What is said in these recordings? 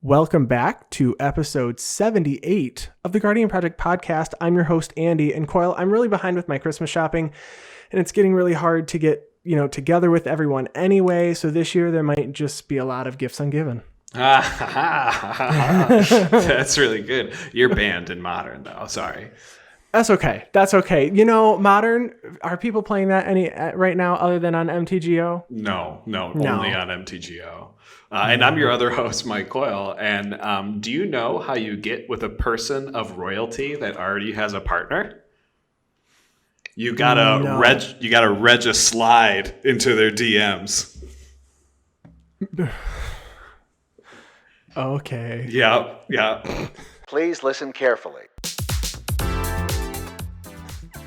Welcome back to episode 78 of the Guardian Project podcast. I'm your host, Andy and Coyle. I'm really behind with my Christmas shopping, and it's getting really hard to get, together with everyone anyway. So this year there might just be a lot of gifts ungiven. That's really good. You're banned in Modern, though. Sorry. That's okay. Modern, are people playing that right now other than on MTGO? No, only on MTGO. And I'm your other host, Mike Coyle. And do you know how you get with a person of royalty that already has a partner? You gotta reg a slide into their DMs. Okay. Yeah. Please listen carefully.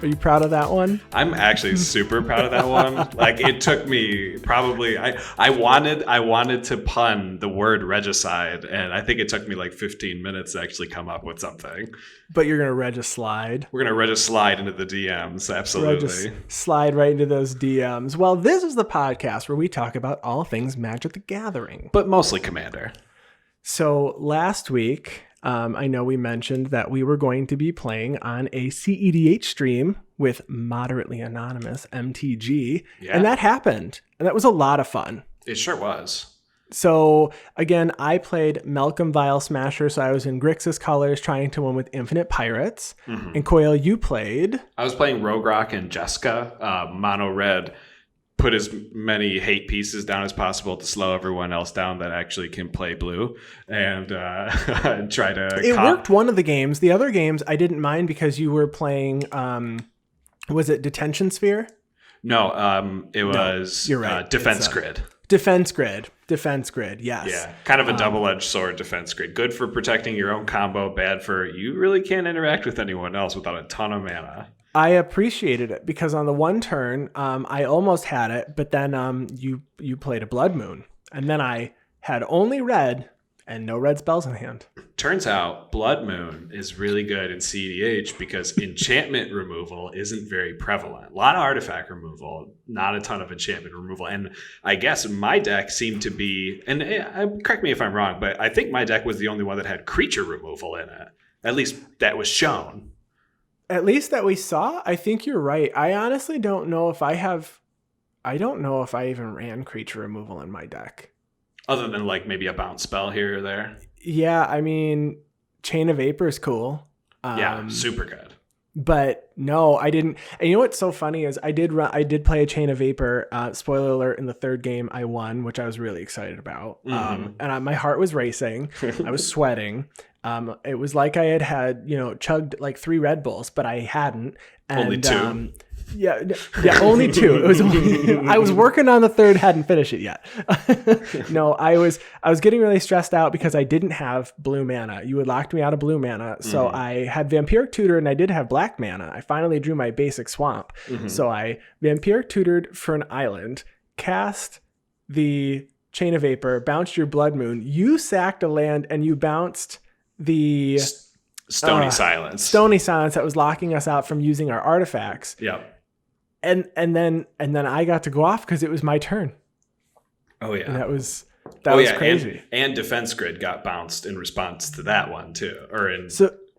Are you proud of that one? I'm actually super proud of that one. Like, it took me probably, I wanted to pun the word regicide, and I think it took me like 15 minutes to actually come up with something. But you're going to reg a slide. We're going to reg a slide into the DMs, absolutely. Slide right into those DMs. Well, this is the podcast where we talk about all things Magic the Gathering. But mostly Commander. So last week, I know we mentioned that we were going to be playing on a CEDH stream with moderately anonymous MTG, and that happened, and that was a lot of fun. It sure was. So again, I played Malcolm Vile Smasher, so I was in Grixis colors trying to win with Infinite Pirates, and Coyle, you played? I was playing Rogue Rock and Jessica, mono red. Put as many hate pieces down as possible to slow everyone else down that actually can play blue, and try to... It worked one of the games. The other games I didn't mind because you were playing, was it Detention Sphere? No, it was you're right. Defense Grid. Defense Grid, yes. Yeah, kind of a double-edged sword, Defense Grid. Good for protecting your own combo, bad for you really can't interact with anyone else without a ton of mana. I appreciated it because on the one turn, I almost had it, but then you played a Blood Moon, and then I had only red and no red spells in hand. Turns out Blood Moon is really good in CEDH because enchantment removal isn't very prevalent. A lot of artifact removal, not a ton of enchantment removal. And I guess my deck seemed to be, and correct me if I'm wrong, but I think my deck was the only one that had creature removal in it. At least that was shown. At least that we saw. I think you're right. I honestly don't know if I even ran creature removal in my deck. Other than like maybe a bounce spell here or there. Yeah, I mean, Chain of Vapor is cool. Yeah, super good. But no, I didn't. And you know what's so funny is I did play a Chain of Vapor. Spoiler alert, in the third game I won, which I was really excited about. And my heart was racing. I was sweating. It was like I had chugged like 3 Red Bulls, but I hadn't. And, only 2. Yeah, only 2. It was I was working on the third, hadn't finished it yet. No, I was getting really stressed out because I didn't have blue mana. You had locked me out of blue mana. So I had Vampiric Tutor and I did have black mana. I finally drew my basic swamp. So I Vampiric Tutored for an island, cast the Chain of Vapor, bounced your Blood Moon. You sacked a land and you bounced the Stony Silence that was locking us out from using our artifacts. Yep. And then I got to go off because it was my turn. Oh yeah. And that was crazy. And Defense Grid got bounced in response to that one too.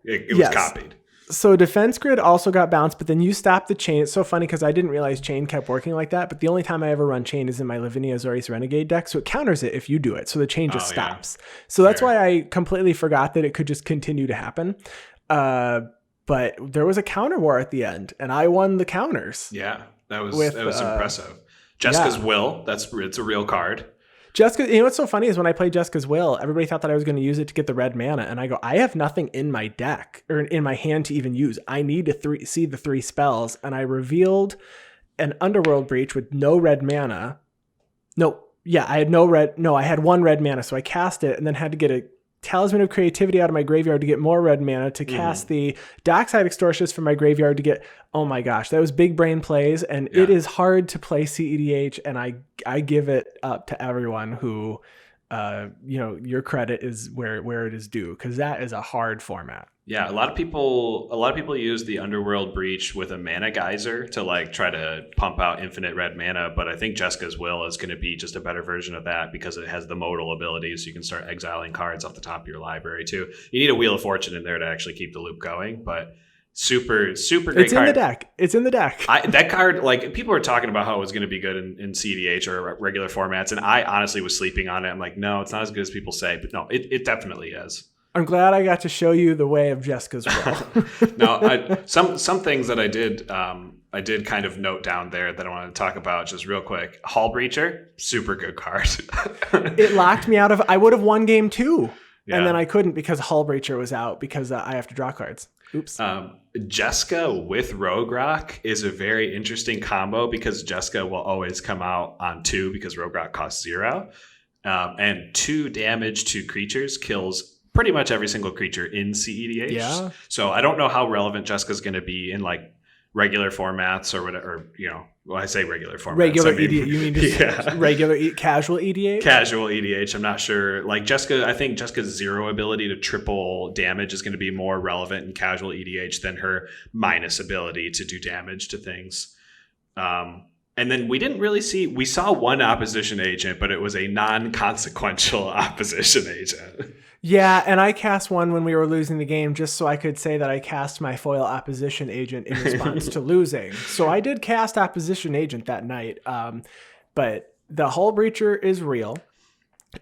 It was copied. So Defense Grid also got bounced, but then you stopped the chain. It's so funny because I didn't realize chain kept working like that. But the only time I ever run chain is in my Lavinia Azorius Renegade deck. So it counters it if you do it. So the chain just stops. Yeah. So that's why I completely forgot that it could just continue to happen. But there was a counter war at the end, and I won the counters. Yeah, that was impressive. Jessica's Will, it's a real card. Jessica, you know what's so funny is when I played Jessica's Will, everybody thought that I was going to use it to get the red mana, and I go, I have nothing in my deck or in my hand to even use. I need to see the 3 spells, and I revealed an Underworld Breach with no red mana. I had 1 red mana, so I cast it and then had to get a Talisman of Creativity out of my graveyard to get more red mana to cast the Dockside Extortionist from my graveyard to get, oh my gosh, that was big brain plays, and it is hard to play CEDH, and I give it up to everyone who your credit is where it is due, because that is a hard format. Yeah, a lot of people use the Underworld Breach with a mana geyser to like try to pump out infinite red mana, but I think Jessica's Will is going to be just a better version of that because it has the modal ability, so you can start exiling cards off the top of your library too. You need a Wheel of Fortune in there to actually keep the loop going, but super great It's card. It's in the deck. That card, like, people were talking about how it was going to be good in CDH or regular formats, and I honestly was sleeping on it. I'm like, no, it's not as good as people say, but no, it definitely is. I'm glad I got to show you the way of Jessica's Will. No, some things that I did kind of note down there that I want to talk about just real quick. Hall Breacher, super good card. It locked me out of. I would have won game 2, Yeah. and then I couldn't because Hall Breacher was out because I have to draw cards. Oops. Jessica with Rogue Rock is a very interesting combo because Jessica will always come out on 2 because Rogue Rock costs 0. And 2 damage to creatures kills pretty much every single creature in CEDH. Yeah. So I don't know how relevant Jessica's going to be in like regular formats or whatever, when I say regular formats. Regular I mean, EDH. You mean just regular casual EDH? Casual EDH. I'm not sure. Like Jessica, I think Jessica's 0 ability to triple damage is going to be more relevant in casual EDH than her minus ability to do damage to things. And then we saw one opposition agent, but it was a non-consequential opposition agent. Yeah, and I cast one when we were losing the game just so I could say that I cast my foil opposition agent in response to losing. So I did cast opposition agent that night. But the Hull Breacher is real.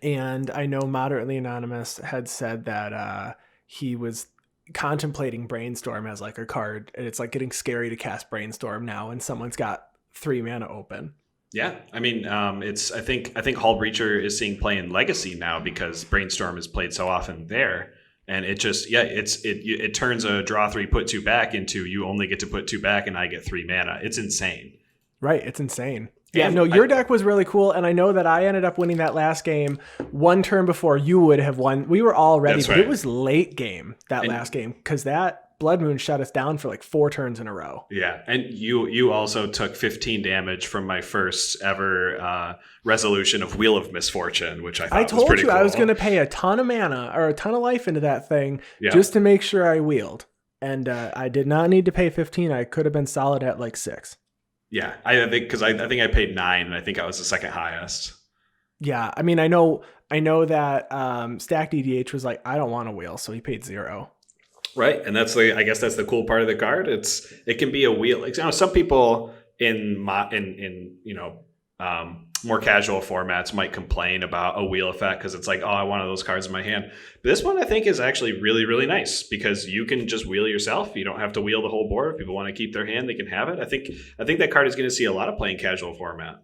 And I know Moderately Anonymous had said that he was contemplating Brainstorm as like a card. And it's like getting scary to cast Brainstorm now when someone's got 3 mana open. Yeah, I mean, I think Hull Breacher is seeing play in Legacy now because Brainstorm is played so often there, and it just it turns a draw 3 put 2 back into you only get to put 2 back and I get 3 mana. It's insane. Right, it's insane. Yeah, no, your deck was really cool, and I know that I ended up winning that last game one turn before you would have won. We were all ready, but it was late game last game because that Blood Moon shut us down for like 4 turns in a row. Yeah, and you also took 15 damage from my first ever resolution of Wheel of Misfortune, which I thought was pretty cool. I was going to pay a ton of mana or a ton of life into that thing just to make sure I wheeled, and I did not need to pay 15. I could have been solid at like 6. Yeah, I think because I think I paid 9, and I think I was the second highest. Yeah, I mean, I know that Stacked EDH was like, I don't want to wheel, so he paid 0. Right, and I guess that's the cool part of the card. It can be a wheel. Like, some people in more casual formats might complain about a wheel effect because it's like, oh, I wanted those cards in my hand. But this one I think is actually really, really nice because you can just wheel yourself. You don't have to wheel the whole board. If people want to keep their hand, they can have it. I think that card is going to see a lot of play in casual format.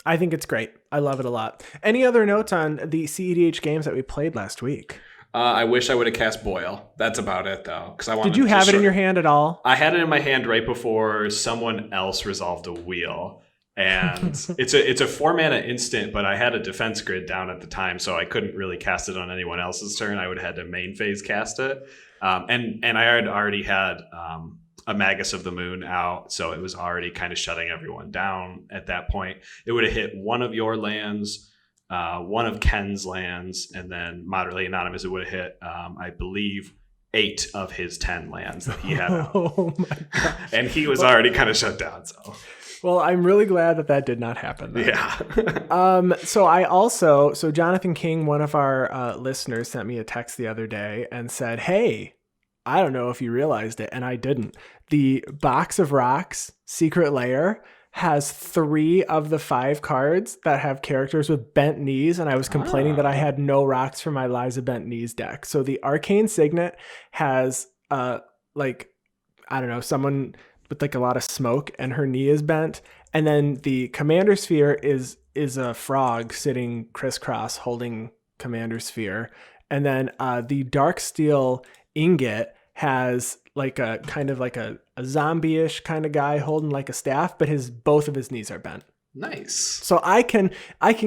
I think it's great. I love it a lot. Any other notes on the CEDH games that we played last week? I wish I would have cast Boil. That's about it, though. Did you have it in your hand at all? I had it in my hand right before someone else resolved a wheel. And it's a 4-mana instant, but I had a defense grid down at the time, so I couldn't really cast it on anyone else's turn. I would have had to main phase cast it. And I had already had a Magus of the Moon out, so it was already kind of shutting everyone down at that point. It would have hit one of your lands, one of Ken's lands, and then Moderately Anonymous, it would have hit, I believe, 8 of his 10 lands that he had out. Oh my gosh. And he was already kind of shut down, so... Well, I'm really glad that did not happen. Then. Yeah. So Jonathan King, one of our listeners, sent me a text the other day and said, hey, I don't know if you realized it, and I didn't. The Box of Rocks Secret Lair has 3 of the 5 cards that have characters with bent knees, and I was complaining that I had no rocks for my Liza Bent Knees deck. So the Arcane Signet has, someone with like a lot of smoke and her knee is bent, and then the Commander Sphere is a frog sitting crisscross holding Commander Sphere, and then the Darksteel Ingot has like a kind of like a zombie-ish kind of guy holding like a staff, but both of his knees are bent. Nice. So I can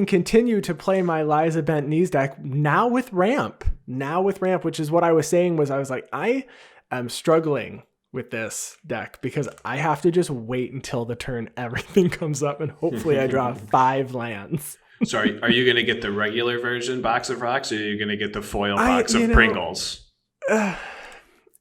continue to play my Liza Bent Knees deck now with ramp, which is what I was saying. I was like, I am struggling with this deck because I have to just wait until the turn everything comes up, and hopefully I draw 5 lands. Sorry, are you going to get the regular version box of rocks, or are you going to get the foil box of Pringles?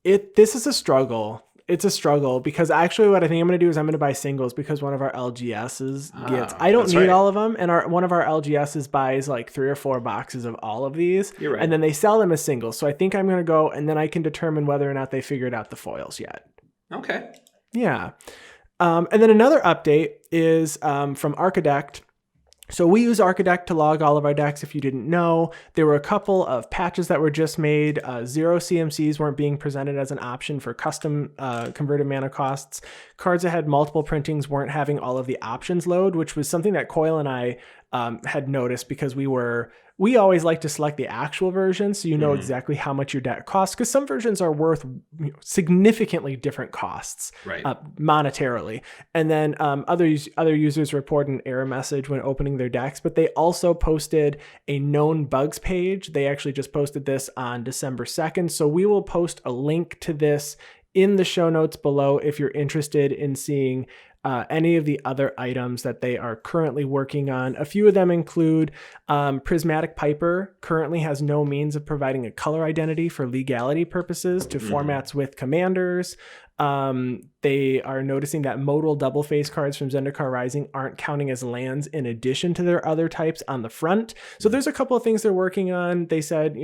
This is a struggle. It's a struggle because actually what I think I'm going to do is I'm going to buy singles because one of our LGSs gets, I don't need all of them. And one of our LGSs buys like 3 or 4 boxes of all of these. You're right. And then they sell them as singles. So I think I'm going to go and then I can determine whether or not they figured out the foils yet. Okay. Yeah. And then another update is from Architect. So we use Architect to log all of our decks. If you didn't know, there were a couple of patches that were just made. 0 CMCs weren't being presented as an option for custom converted mana costs. Cards that had multiple printings weren't having all of the options load, which was something that Coyle and I had noticed because we always like to select the actual version so you know exactly how much your deck costs, because some versions are worth significantly different costs monetarily. And then other users report an error message when opening their decks, but they also posted a known bugs page. They actually just posted this on December 2nd. So we will post a link to this in the show notes below if you're interested in seeing any of the other items that they are currently working on. A few of them include Prismatic Piper currently has no means of providing a color identity for legality purposes to formats with commanders. They are noticing that modal double face cards from Zendikar Rising aren't counting as lands in addition to their other types on the front. So there's a couple of things they're working on. They said,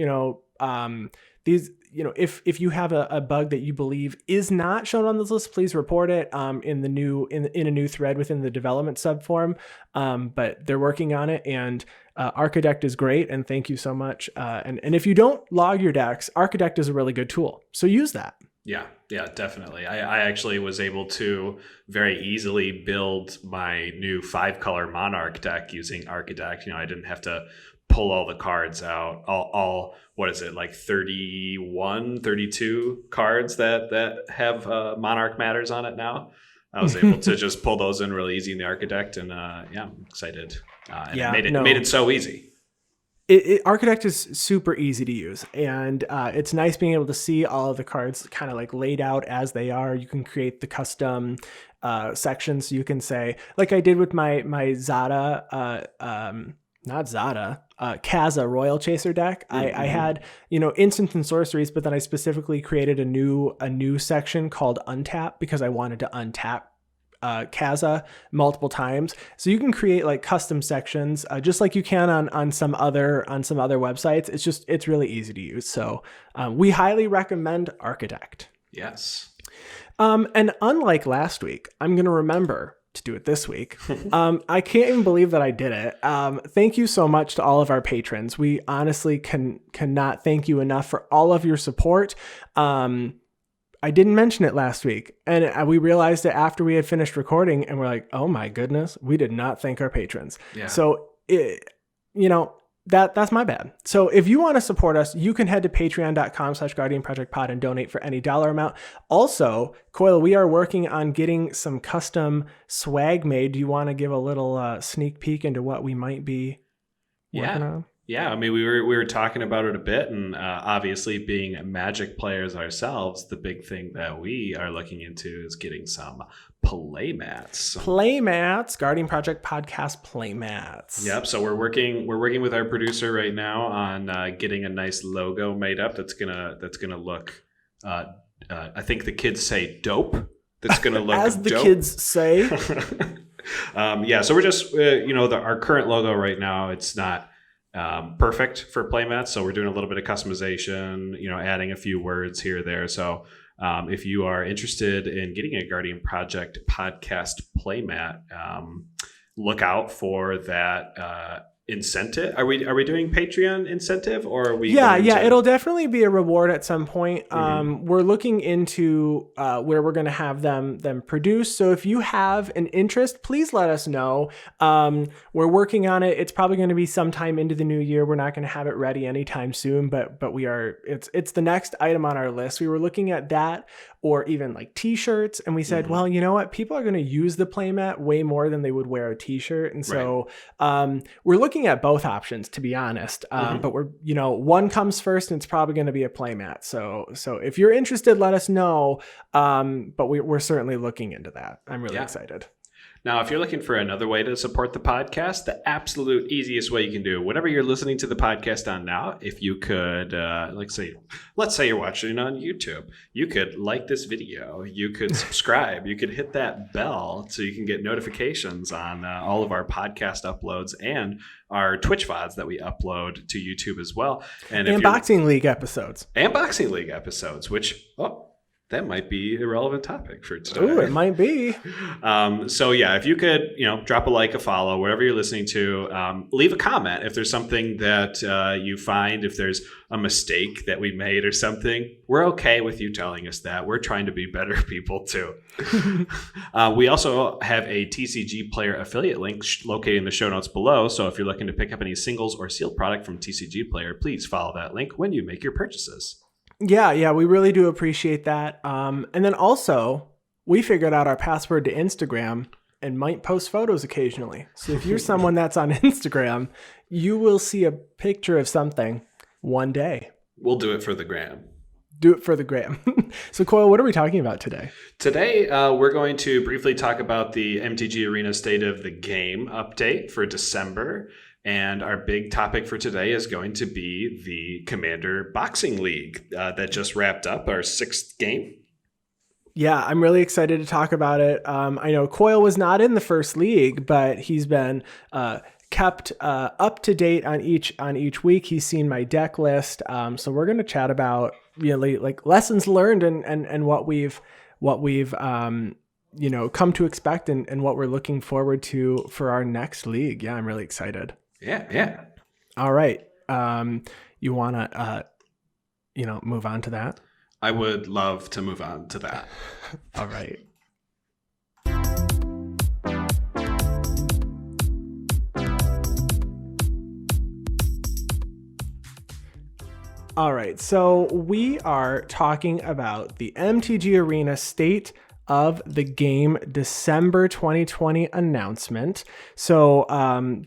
if you have a bug that you believe is not shown on this list, please report it in a new thread within the development subforum. But they're working on it, and Architect is great, and thank you so much. And if you don't log your decks, Architect is a really good tool, so use that. Yeah, definitely. I actually was able to very easily build my new 5-color Monarch deck using Architect. I didn't have to pull all the cards out, all what is it, like 32 cards that have Monarch Matters on it now. I was able to just pull those in really easy in the Architect, and I'm excited. It made it so easy. Architect is super easy to use, and it's nice being able to see all of the cards kind of like laid out as they are. You can create the custom sections. So you can say, like I did with my Zada, Kaza Royal Chaser deck. I had, instants and sorceries, but then I specifically created a new section called Untap because I wanted to untap Kaza multiple times. So you can create like custom sections just like you can on some other websites. It's really easy to use. So we highly recommend Architect. Yes. And unlike last week, I'm going to remember to do it this week. I can't even believe that I did it. Thank you so much to all of our patrons. We honestly cannot thank you enough for all of your support. I didn't mention it last week, and we realized it after we had finished recording, and we're like, oh my goodness, we did not thank our patrons. Yeah. So, that's my bad. So if you want to support us, you can head to patreon.com/guardianprojectpod and donate for any dollar amount. Also, Coyle, we are working on getting some custom swag made. Do you want to give a little sneak peek into what we might be working on? Yeah, I mean, we were talking about it a bit, and obviously being Magic players ourselves, the big thing that we are looking into is getting some playmats. Guardian Project Podcast playmats. Yep. So we're working with our producer right now on getting a nice logo made up that's gonna look. I think the kids say dope. That's gonna look as the dope. Kids say. So we're just our current logo right now. It's not perfect for playmats, so we're doing a little bit of customization, adding a few words here or there. So if you are interested in getting a Guardian Project Podcast playmat, look out for that incentive. Are we doing Patreon incentive, or are we it'll definitely be a reward at some point. We're looking into where we're going to have them produced. So if you have an interest, please let us know. We're working on it. It's probably going to be sometime into the new year. We're not going to have it ready anytime soon, but we are. It's the next item on our list. We were looking at that, or even like t-shirts, and we said, well, you know what, people are going to use the playmat way more than they would wear a t-shirt, and so we're looking at both options, to be honest. But we're one comes first, and it's probably going to be a playmat. So if you're interested, let us know. But we're certainly looking into that. I'm really excited. Now, if you're looking for another way to support the podcast, the absolute easiest way you can do, whatever you're listening to the podcast on now, if you could, let's say you're watching on YouTube, you could like this video, you could subscribe, you could hit that bell so you can get notifications on all of our podcast uploads and our Twitch VODs that we upload to YouTube as well. And Boxing League episodes. And Boxing League episodes, which, that might be a relevant topic for today. Ooh, it might be. So yeah, if you could, drop a like, a follow, whatever you're listening to, leave a comment if there's something that you find, if there's a mistake that we made or something. We're okay with you telling us that. We're trying to be better people too. We also have a TCG Player affiliate link located in the show notes below. So if you're looking to pick up any singles or sealed product from TCG Player, please follow that link when you make your purchases. Yeah, we really do appreciate that. And then also, we figured out our password to Instagram and might post photos occasionally. So if you're someone that's on Instagram, you will see a picture of something one day. We'll do it for the gram. Do it for the gram. So Coyle, what are we talking about today? Today, we're going to briefly talk about the MTG Arena State of the Game update for December. And our big topic for today is going to be the Commander Boxing League that just wrapped up, our 6th game. Yeah, I'm really excited to talk about it. I know Coyle was not in the first league, but he's been kept up to date on each week. He's seen my deck list. So we're going to chat about really like lessons learned and what we've come to expect and what we're looking forward to for our next league. Yeah, I'm really excited. Yeah. All right. You want to, move on to that? I would love to move on to that. All right. All right. So we are talking about the MTG Arena State of the Game December 2020 announcement. So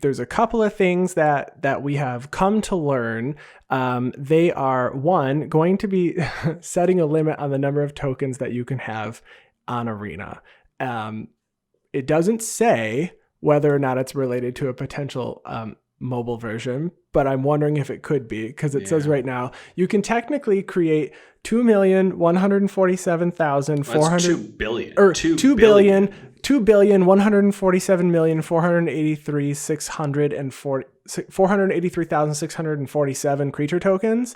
there's a couple of things that we have come to learn. They are, one, going to be setting a limit on the number of tokens that you can have on Arena. It doesn't say whether or not it's related to a potential mobile version, but I'm wondering if it could be, because it says right now you can technically create 2,147,400 billion or 2,147,483,647 creature tokens.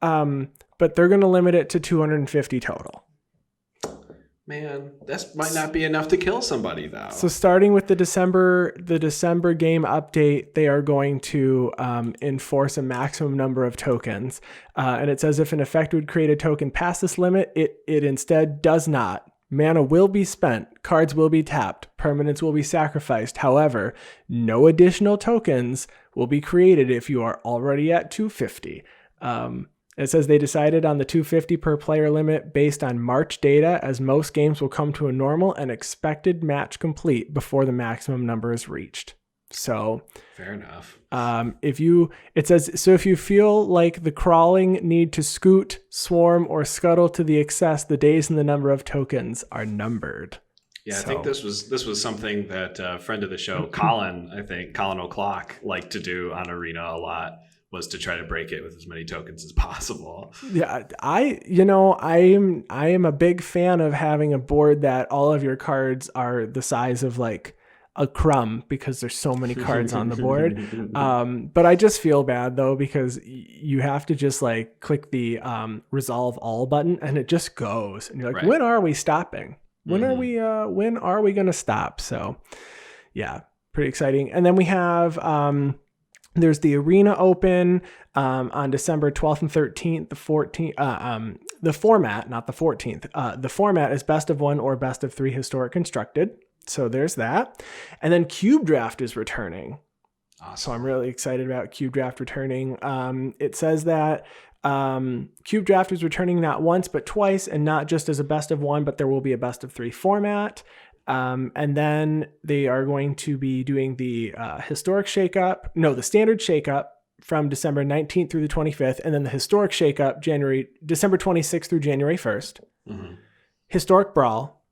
But they're going to limit it to 250 total. Man, that might not be enough to kill somebody, though. So starting with the December game update, they are going to enforce a maximum number of tokens. And it says if an effect would create a token past this limit, it instead does not. Mana will be spent, cards will be tapped, permanents will be sacrificed. However, no additional tokens will be created if you are already at 250. It says they decided on the 250 per player limit based on March data, as most games will come to a normal and expected match complete before the maximum number is reached. So fair enough. If you feel like the crawling need to scoot, swarm, or scuttle to the excess, the days and the number of tokens are numbered. Yeah, I think this was something that a friend of the show, Colin O'Clock, liked to do on Arena a lot. Was to try to break it with as many tokens as possible. Yeah, I am a big fan of having a board that all of your cards are the size of like a crumb, because there's so many cards on the board. But I just feel bad though, because you have to just like click the resolve all button and it just goes. And you're like, When are we stopping? When are we going to stop? So yeah, pretty exciting. And then we have there's the Arena Open on December 12th and 13th, the 14th. The format, not the 14th. The format is best of 1 or best of 3 historic constructed. So there's that. And then Cube Draft is returning. Awesome. So I'm really excited about Cube Draft returning. It says that Cube Draft is returning not once but twice, and not just as a best of 1, but there will be a best of 3 format. And then they are going to be doing the the standard shakeup from December 19th through the 25th, and then the historic shakeup December 26th through January 1st. Mm-hmm. Historic Brawl.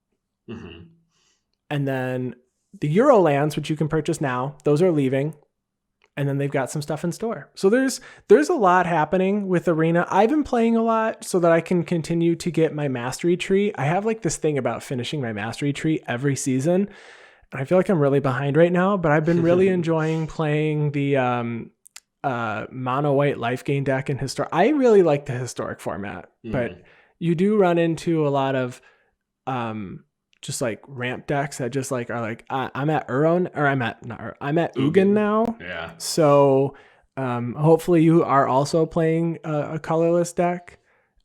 Mm-hmm. And then the Euro lands, which you can purchase now, those are leaving. And then they've got some stuff in store. So there's a lot happening with Arena. I've been playing a lot so that I can continue to get my mastery tree. I have like this thing about finishing my mastery tree every season. And I feel like I'm really behind right now, but I've been really enjoying playing the mono white life gain deck in historic. I really like the historic format, but you do run into a lot of just like ramp decks that just like are like I'm at Uron, or I'm at Ugin now. Yeah. So hopefully you are also playing a colorless deck.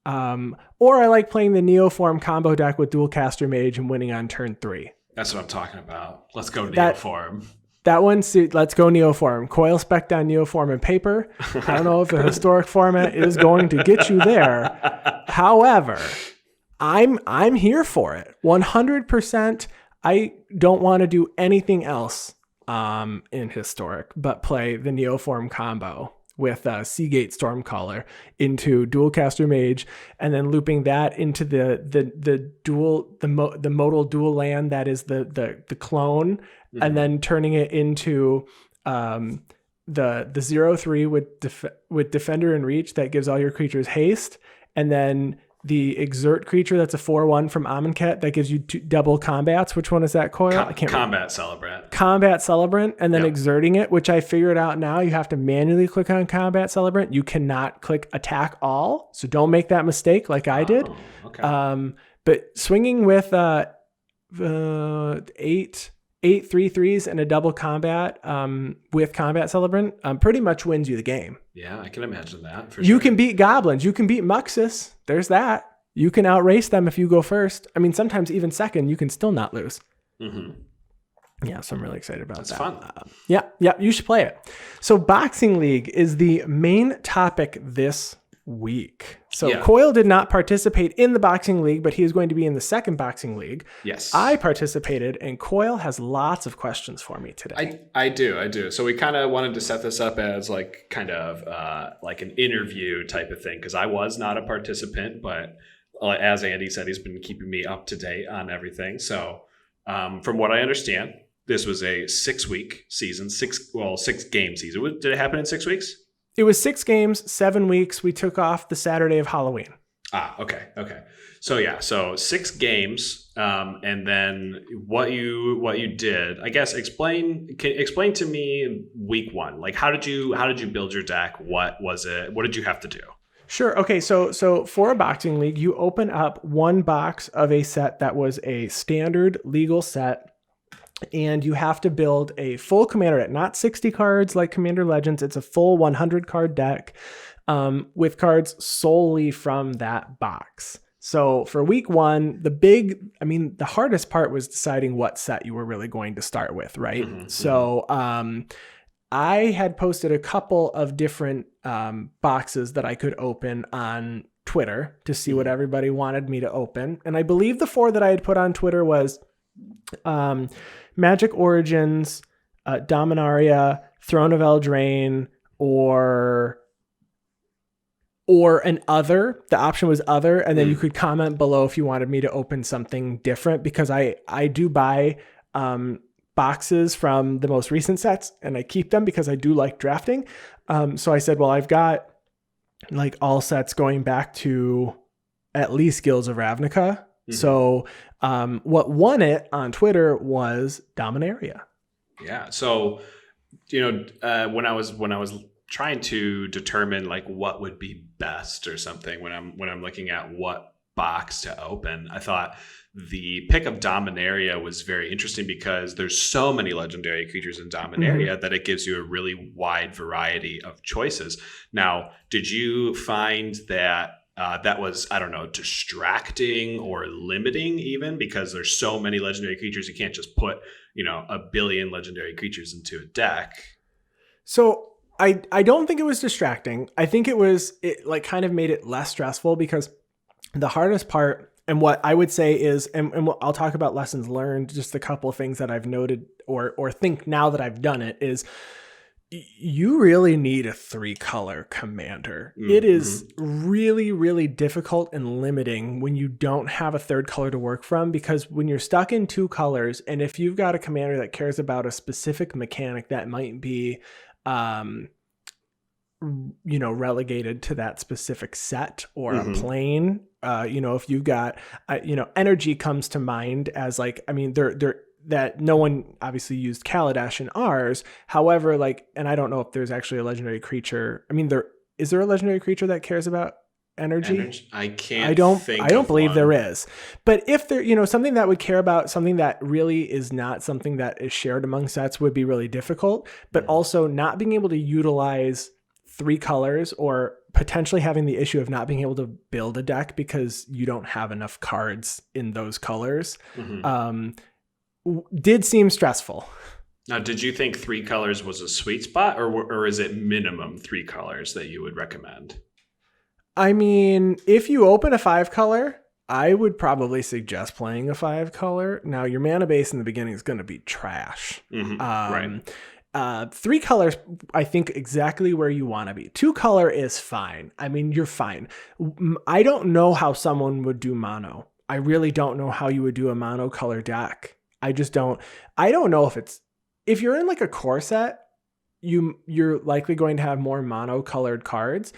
Or I like playing the Neoform combo deck with Dual Caster Mage and winning on turn 3. That's what I'm talking about. Let's go Neoform. That one, let's go Neoform. Coyle spec down Neoform and paper. I don't know if the historic format is going to get you there. However, I'm here for it. 100%. I don't want to do anything else in historic but play the Neoform combo with Seagate Stormcaller into Dual Caster Mage, and then looping that into the modal dual land that is the clone, and then turning it into the 0/3 with Defender and Reach that gives all your creatures haste, and then the Exert creature that's a 4/1 from Amonkhet that gives you double combats. Which one is that, Coyle? I can't remember. Combat Celebrant, and then exerting it, which I figured out now. You have to manually click on Combat Celebrant. You cannot click Attack All, so don't make that mistake like I did. Okay. But swinging with 8 3/3s and a double combat with Combat Celebrant pretty much wins you the game. Yeah, I can imagine that. You can beat goblins. You can beat Muxus. There's that. You can outrace them if you go first. I mean, sometimes even second, you can still not lose. Yeah, so I'm really excited about that. That's fun. Yeah, you should play it. So Boxing League is the main topic this week. So Coyle did not participate in the Boxing League, but he is going to be in the second Boxing League. Yes. I participated, and Coyle has lots of questions for me today. I do. So we kind of wanted to set this up as like kind of like an interview type of thing, because I was not a participant, but as Andy said, he's been keeping me up to date on everything. So from what I understand, this was a 6-week season, 6-game season. Did it happen in 6 weeks? It was 6 games, 7 weeks. We took off the Saturday of Halloween. Okay. So 6 games, and then what you did. I guess explain to me week 1. Like how did you build your deck? What was it? What did you have to do? Sure. Okay. So for a Boxing League, you open up one box of a set that was a standard legal set. And you have to build a full commander deck, not 60 cards like Commander Legends. It's a full 100 card deck with cards solely from that box. So for week 1, the hardest part was deciding what set you were really going to start with, right? So I had posted a couple of different boxes that I could open on Twitter to see what everybody wanted me to open. And I believe the 4 that I had put on Twitter was Magic Origins, Dominaria, Throne of Eldraine, or an other. The option was other, and then you could comment below if you wanted me to open something different, because I do buy boxes from the most recent sets, and I keep them because I do like drafting. So I said, well, I've got like all sets going back to at least Guilds of Ravnica. So what won it on Twitter was Dominaria. Yeah. So, when I was trying to determine like what would be best or something, when I'm looking at what box to open, I thought the pick of Dominaria was very interesting because there's so many legendary creatures in Dominaria that it gives you a really wide variety of choices. Now, did you find that that was, I don't know, distracting or limiting even, because there's so many legendary creatures, you can't just put, a billion legendary creatures into a deck? So I don't think it was distracting. I think it like kind of made it less stressful, because the hardest part, and what I would say is, and what I'll talk about lessons learned, just a couple of things that I've noted or think now that I've done it, is You really need a 3-color commander. Mm-hmm. It is really, really difficult and limiting when you don't have a third color to work from, because when you're stuck in 2 colors, and if you've got a commander that cares about a specific mechanic that might be, relegated to that specific set or a plane, if you've got, energy comes to mind as like, I mean, they're that no one obviously used Kaladesh in ours. However, and I don't know if there's actually a legendary creature. I mean, is there a legendary creature that cares about energy? I can't. I don't believe there is. But if there, something that would care about something that really is not something that is shared among sets would be really difficult. But also not being able to utilize 3 colors, or potentially having the issue of not being able to build a deck because you don't have enough cards in those colors. Did seem stressful. Now, did you think 3 colors was a sweet spot, or is it minimum 3 colors that you would recommend? I mean, if you open a 5-color, I would probably suggest playing a 5-color. Now, your mana base in the beginning is going to be trash. Right. 3 colors, I think exactly where you want to be. 2-color is fine. I mean, you're fine. I don't know how someone would do mono. I really don't know how you would do a mono color deck. I just don't. I don't know if you're in like a core set, you're likely going to have more mono colored cards.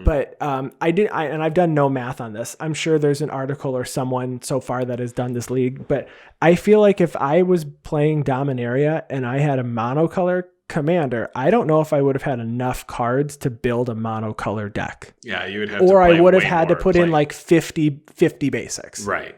But I've done no math on this. I'm sure there's an article or someone so far that has done this league, but I feel like if I was playing Dominaria and I had a monocolor commander, I don't know if I would have had enough cards to build a monocolor deck. Yeah, you would have or I would have had to put in like 50 basics. Right.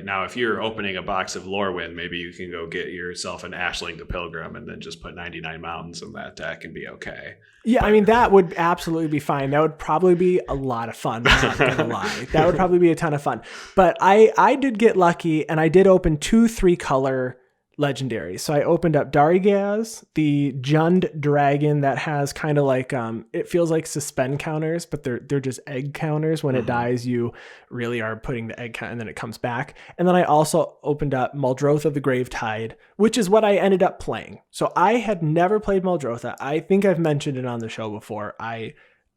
Now, if you're opening a box of Lorwyn, maybe you can go get yourself an Ashling the Pilgrim and then just put 99 mountains in that deck and be okay. Yeah, I mean, that would absolutely be fine. That would probably be a lot of fun. I'm not going to lie. That would probably be a ton of fun. But I did get lucky, and I did open 2 3-color legendaries. So I opened up Darigaz, the Jund dragon that has kind of like, it feels like suspend counters, but they're just egg counters. When it dies, you really are putting the egg count, and then it comes back. And then I also opened up Muldrotha the Gravetide, which is what I ended up playing. So I had never played Muldrotha. I think I've mentioned it on the show before. I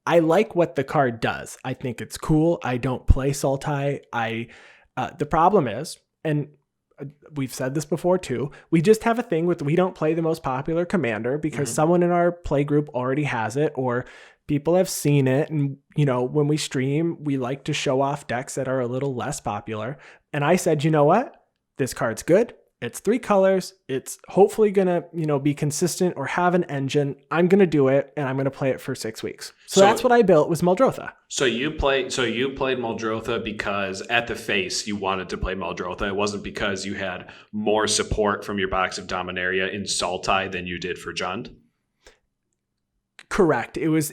like what the card does. I think it's cool. I don't play Sultai. The problem is, and we've said this before too, we just have a thing with, we don't play the most popular commander because someone in our play group already has it, or people have seen it. And, when we stream, we like to show off decks that are a little less popular. And I said, you know what? This card's good. It's 3 colors. It's hopefully going to, be consistent or have an engine. I'm going to do it, and I'm going to play it for 6 weeks. So that's what I built, was Muldrotha. So you played Muldrotha because at the face you wanted to play Muldrotha. It wasn't because you had more support from your box of Dominaria in Sultai than you did for Jund? Correct. It was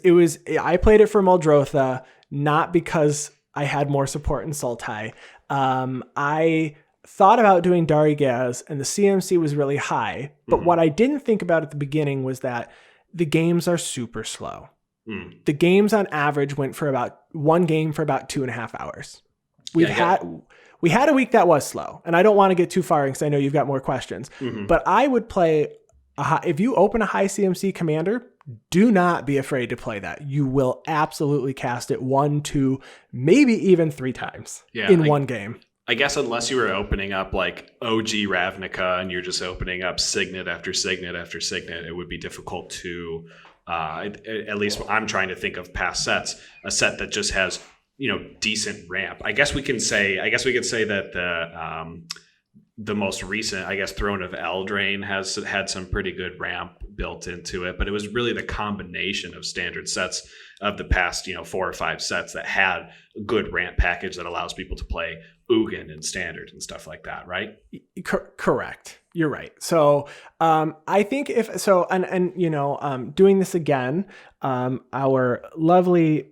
I played it for Muldrotha, not because I had more support in Sultai. I thought about doing Darigaz, and the CMC was really high. But what I didn't think about at the beginning was that the games are super slow. The games on average went for about 1 game for about 2.5 hours. We had a week that was slow, and I don't want to get too far because I know you've got more questions. But I would play if you open a high CMC commander, do not be afraid to play that. You will absolutely cast it 1, 2, maybe even 3 times in one game. I guess unless you were opening up like OG Ravnica and you're just opening up Signet after Signet after Signet, it would be difficult to, at least I'm trying to think of past sets, a set that just has, decent ramp. I guess we can say that the most recent, I guess, Throne of Eldraine has had some pretty good ramp built into it, but it was really the combination of standard sets of the past, 4 or 5 sets that had a good ramp package that allows people to play Ugin and standard and stuff like that, right? Correct. You're right. So I think doing this again, our lovely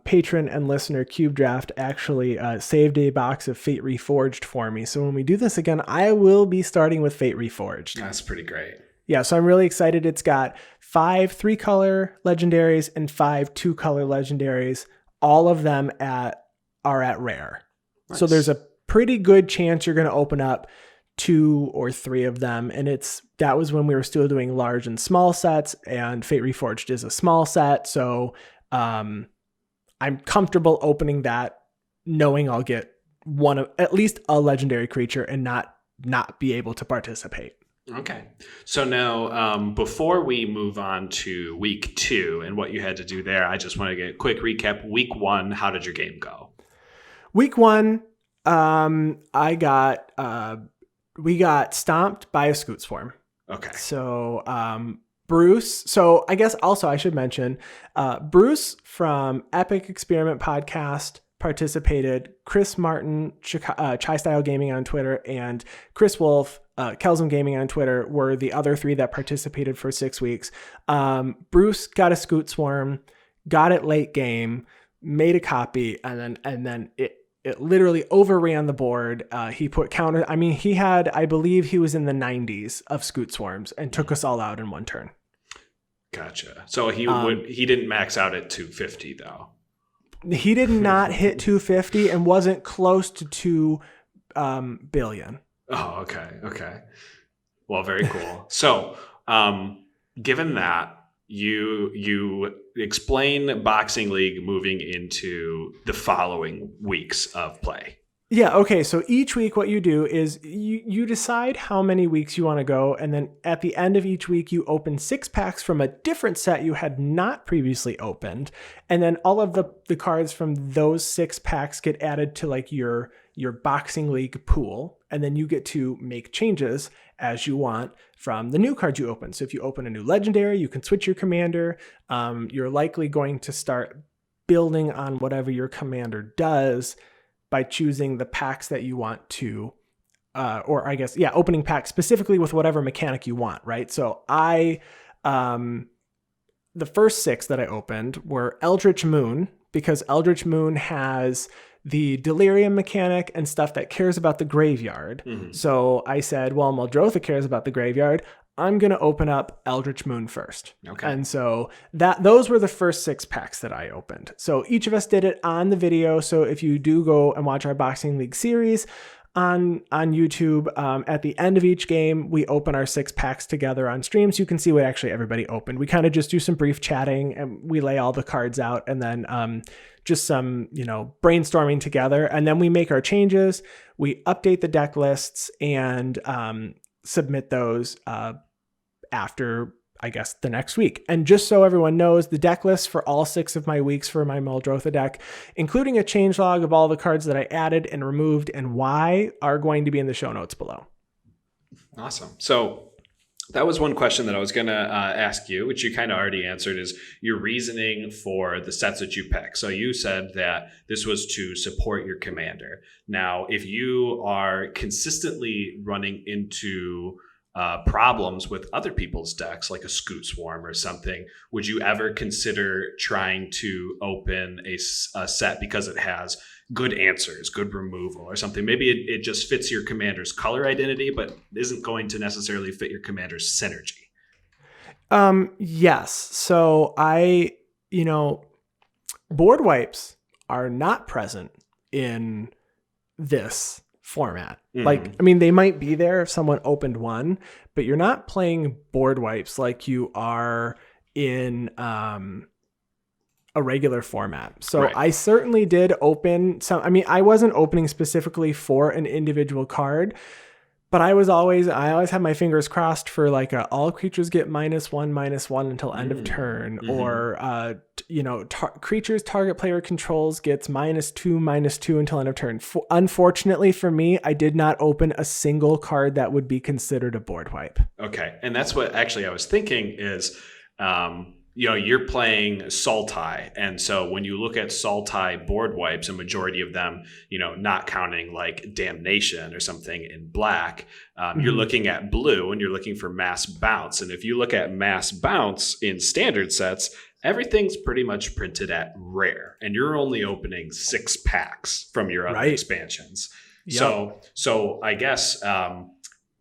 patron and listener Cube Draft actually saved a box of Fate Reforged for me. So when we do this again, I will be starting with Fate Reforged. That's pretty great. Yeah, so I'm really excited. It's got 5 3-color legendaries and 5 2-color legendaries. All of them are at rare. Nice. So there's a pretty good chance you're going to open up 2 or 3 of them, and that was when we were still doing large and small sets, and Fate Reforged is a small set, so I'm comfortable opening that, knowing I'll get at least a legendary creature and not be able to participate. Okay. So now, before we move on to week 2 and what you had to do there, I just want to get a quick recap. Week 1, how did your game go? Week 1, we got stomped by a Scoot Swarm. Okay. So Bruce. So I guess also I should mention Bruce from Epic Experiment Podcast participated. Chris Martin, Chai Style Gaming on Twitter, and Chris Wolf, Kelsum Gaming on Twitter were the other 3 that participated for 6 weeks. Bruce got a Scoot Swarm, got it late game, made a copy, and then it literally overran the board. He put counter. I mean, I believe he was in the 90s of Scoot Swarms and took us all out in one turn. Gotcha. So he didn't max out at 250 though. He did not hit 250 and wasn't close to 2 billion. Oh, okay. Well, very cool. So, given that, you explain Boxing League moving into the following weeks of play. Yeah, okay. So each week what you do is you decide how many weeks you want to go, and then at the end of each week you open 6 packs from a different set you had not previously opened, and then all of the cards from those 6 packs get added to like your Boxing League pool, and then you get to make changes as you want from the new cards you open. So if you open a new legendary, you can switch your commander. You're likely going to start building on whatever your commander does by choosing the packs that you want to, opening packs specifically with whatever mechanic you want, right? So the first 6 that I opened were Eldritch Moon, because Eldritch Moon has the Delirium mechanic and stuff that cares about the graveyard. Mm-hmm. So I said, well, Muldrotha cares about the graveyard. I'm going to open up Eldritch Moon first. Okay. And so those were the first 6 packs that I opened. So each of us did it on the video. So if you do go and watch our Boxing League series on YouTube, at the end of each game, we open our 6 packs together on stream. So you can see what actually everybody opened. We kind of just do some brief chatting and we lay all the cards out, and then just some, brainstorming together. And then we make our changes. We update the deck lists and submit those after, I guess, the next week. And just so everyone knows, the deck list for all 6 of my weeks for my Muldrotha deck, including a change log of all the cards that I added and removed and why, are going to be in the show notes below. Awesome. So that was one question that I was going to ask you, which you kind of already answered, is your reasoning for the sets that you pick. So you said that this was to support your commander. Now, if you are consistently running into problems with other people's decks, like a Scoot Swarm or something, would you ever consider trying to open a set because it has good answers, good removal or something? Maybe it just fits your commander's color identity, but isn't going to necessarily fit your commander's synergy. Yes. So board wipes are not present in this format. Mm-hmm. They might be there if someone opened one, but you're not playing board wipes like you are in a regular format. So right. I certainly did open some. I wasn't opening specifically for an individual card, but I always had my fingers crossed for like all creatures get -1/-1 until end of turn, mm-hmm. or creatures target player controls gets -2/-2 until end of turn. Unfortunately for me, I did not open a single card that would be considered a board wipe. Okay, and that's what actually I was thinking is. You're playing Sultai. And so when you look at Sultai board wipes, a majority of them, not counting like Damnation or something in black, you're looking at blue and you're looking for mass bounce. And if you look at mass bounce in standard sets, everything's pretty much printed at rare. And you're only opening 6 packs from your other expansions. Yep. So I guess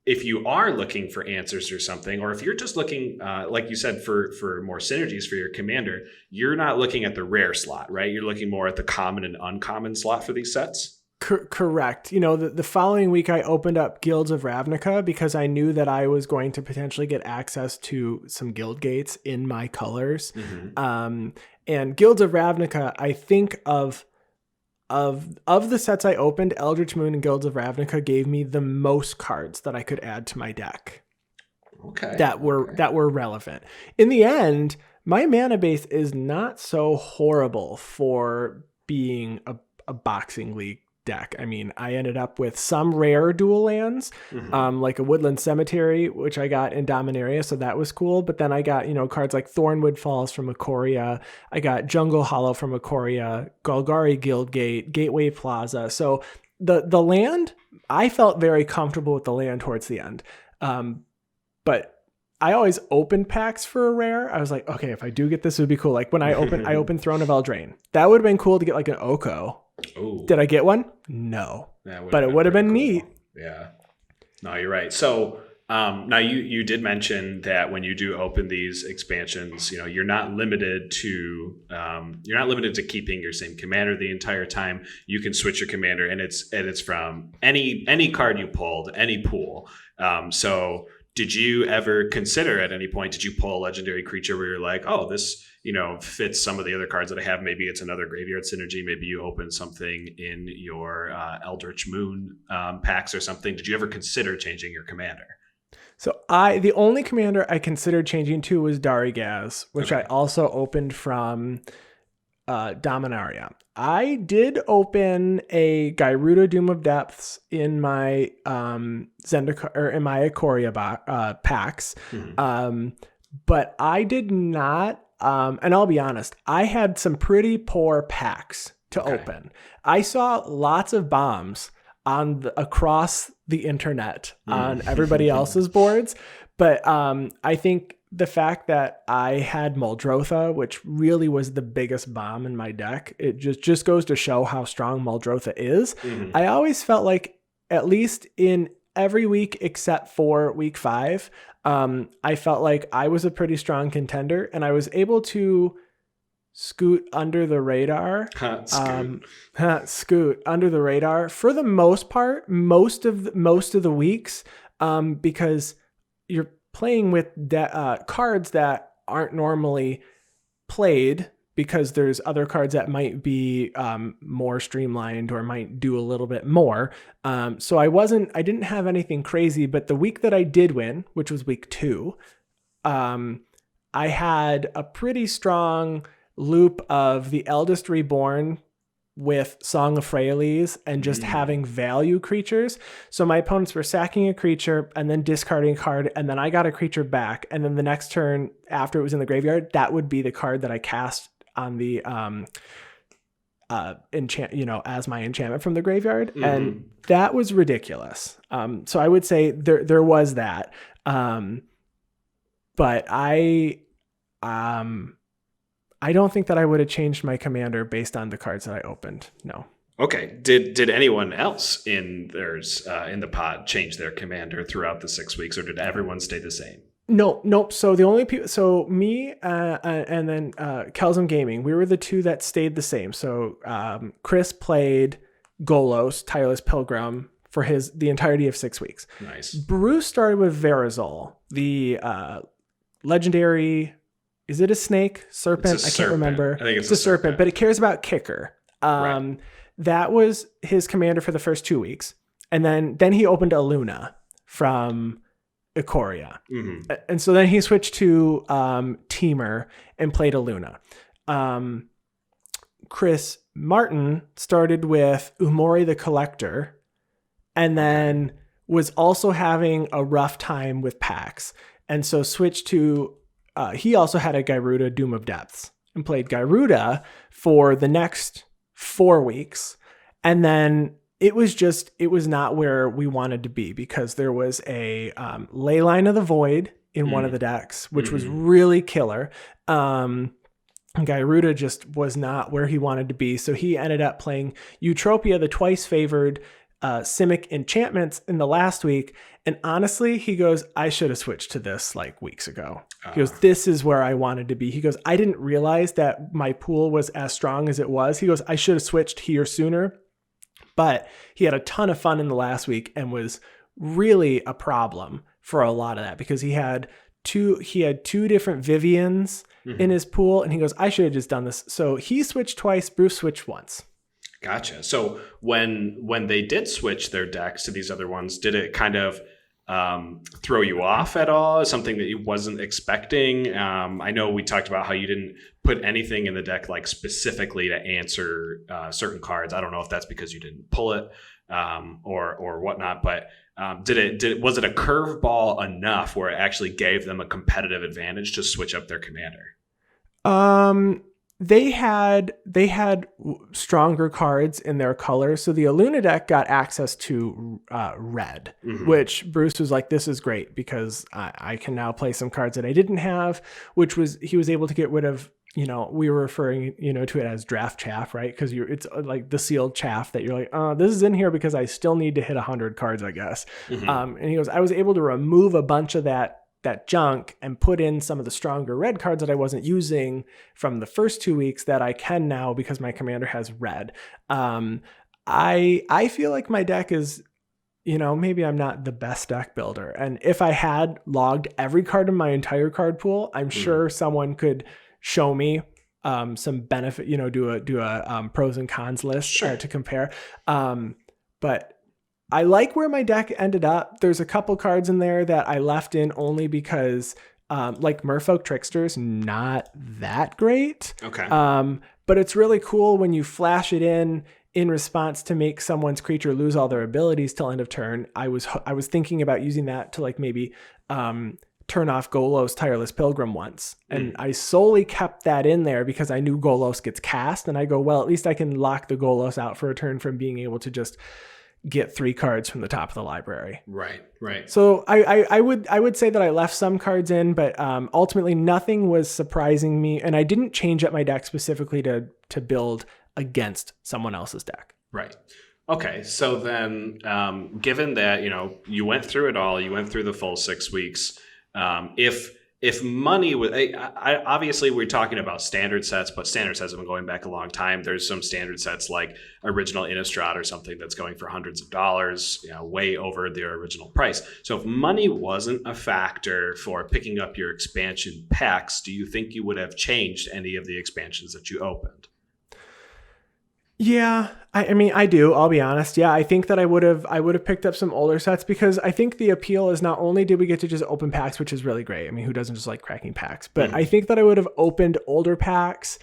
if you are looking for answers or something, or if you're just looking, like you said, for more synergies for your commander, you're not looking at the rare slot, right? You're looking more at the common and uncommon slot for these sets? Correct. You know, the following week I opened up Guilds of Ravnica because I knew that I was going to potentially get access to some guild gates in my colors. And Guilds of Ravnica, I think of the sets I opened, Eldritch Moon and Guilds of Ravnica gave me the most cards that I could add to my deck. Okay. That were relevant. In the end, my mana base is not so horrible for being a boxing league deck. I mean, I ended up with some rare dual lands, like a Woodland Cemetery, which I got in Dominaria, so that was cool. But then I got, you know, cards like Thornwood Falls from Ikoria. I got Jungle Hollow from Ikoria, Golgari Guildgate, Gateway Plaza. So the land, I felt very comfortable with the land towards the end. But I always opened packs for a rare. I was like, okay, if I do get this, it would be cool. Like when I opened Throne of Eldraine. That would have been cool to get like an Oko. Ooh. Did I get one? No. But it would have been neat. Yeah. No, you're right. So now you did mention that when you do open these expansions, you know, you're not limited to keeping your same commander the entire time. You can switch your commander, and it's from any card you pulled, any pool. So did you ever consider at any point, did you pull a legendary creature where you're like, oh, this, you know, fits some of the other cards that I have? Maybe it's another graveyard synergy. Maybe you open something in your Eldritch Moon packs or something. Did you ever consider changing your commander? So the only commander I considered changing to was Darigaz, which I also opened from Dominaria. I did open a Gyruda Doom of Depths in my Zendikar or in my Ikoria packs, but I did not. And I'll be honest, I had some pretty poor packs to open. I saw lots of bombs across the internet on everybody else's boards, but I think the fact that I had Muldrotha, which really was the biggest bomb in my deck, it just goes to show how strong Muldrotha is. I always felt like, at least in every week except for week 5, I felt like I was a pretty strong contender, and I was able to scoot under the radar. Scoot under the radar for the most part, most of the weeks, because you're playing with cards that aren't normally played, because there's other cards that might be more streamlined or might do a little bit more. So I didn't have anything crazy, but the week that I did win, which was week 2, I had a pretty strong loop of the Eldest Reborn with Song of Freyalise and just having value creatures. So my opponents were sacking a creature and then discarding a card, and then I got a creature back. And then the next turn after it was in the graveyard, that would be the card that I cast on the enchant, you know, as my enchantment from the graveyard. And that was ridiculous. So I would say there was that. But I don't think that I would have changed my commander based on the cards that I opened. No. Okay. Did anyone else in the pod change their commander throughout the 6 weeks, or did everyone stay the same? Nope. So the only people, so me and then Kelsum Gaming, we were the two that stayed the same. So Chris played Golos, Tireless Pilgrim, for the entirety of 6 weeks. Nice. Bruce started with Verazol, the legendary. Is it a snake? Serpent? I can't remember. I think it's a serpent, but it cares about kicker. Right. That was his commander for the first 2 weeks. And then he opened a Luna from Ikoria. And so then he switched to Teamer and played a Luna. Chris Martin started with Umori the Collector, and then was also having a rough time with packs. And so switched to he also had a Gyruda Doom of Depths and played Gyruda for the next 4 weeks. And then it was not where we wanted to be, because there was a Leyline of the Void in one of the decks, which was really killer. Gyruda just was not where he wanted to be. So he ended up playing Eutropia, the twice favored Simic enchantments in the last week. And honestly, he goes, I should have switched to this like weeks ago. He goes, this is where I wanted to be. He goes, I didn't realize that my pool was as strong as it was. He goes, I should have switched here sooner. But he had a ton of fun in the last week and was really a problem for a lot of that because he had two different Vivians in his pool, and he goes, I should have just done this. So he switched twice, Bruce switched once. Gotcha. So when they did switch their decks to these other ones, did it kind of throw you off at all? Something that you wasn't expecting? I know we talked about how you didn't put anything in the deck like specifically to answer certain cards. I don't know if that's because you didn't pull it or whatnot, but was it a curveball enough where it actually gave them a competitive advantage to switch up their commander? They had stronger cards in their colors. So the Aluna deck got access to red, which Bruce was like, this is great because I can now play some cards that I didn't have, which was he was able to get rid of, we were referring, to it as draft chaff, right? Because it's like the sealed chaff that you're like, this is in here because I still need to hit 100 cards, I guess. And he goes, I was able to remove a bunch of that junk and put in some of the stronger red cards that I wasn't using from the first 2 weeks that I can now because my commander has red. I feel like my deck is, maybe I'm not the best deck builder. And if I had logged every card in my entire card pool, I'm sure someone could show me some benefit, do a pros and cons list to compare. But I like where my deck ended up. There's a couple cards in there that I left in only because like Merfolk Trickster's not that great. Okay. But it's really cool when you flash it in response to make someone's creature lose all their abilities till end of turn. I was thinking about using that to like maybe turn off Golos Tireless Pilgrim once. And I solely kept that in there because I knew Golos gets cast. And I go, well, at least I can lock the Golos out for a turn from being able to just get 3 cards from the top of the library. Right. So I would say that I left some cards in, but ultimately nothing was surprising me. And I didn't change up my deck specifically to build against someone else's deck. Right. Okay. So then given that, you went through it all, you went through the full 6 weeks, if money was, obviously we're talking about standard sets, but standard sets have been going back a long time. There's some standard sets like original Innistrad or something that's going for hundreds of dollars, way over their original price. So if money wasn't a factor for picking up your expansion packs, do you think you would have changed any of the expansions that you opened? Yeah, I mean, I do. I'll be honest. Yeah, I think that I would have picked up some older sets because I think the appeal is not only did we get to just open packs, which is really great. I mean, who doesn't just like cracking packs? But I think that I would have opened older packs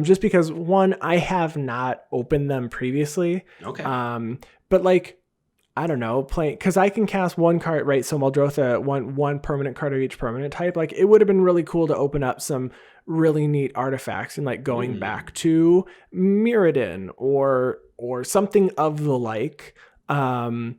just because, one, I have not opened them previously. Okay. But like, I don't know, playing because I can cast one card, right? So Muldrotha, one permanent card of each permanent type. Like, it would have been really cool to open up some really neat artifacts and like going back to Mirrodin or something of the like. And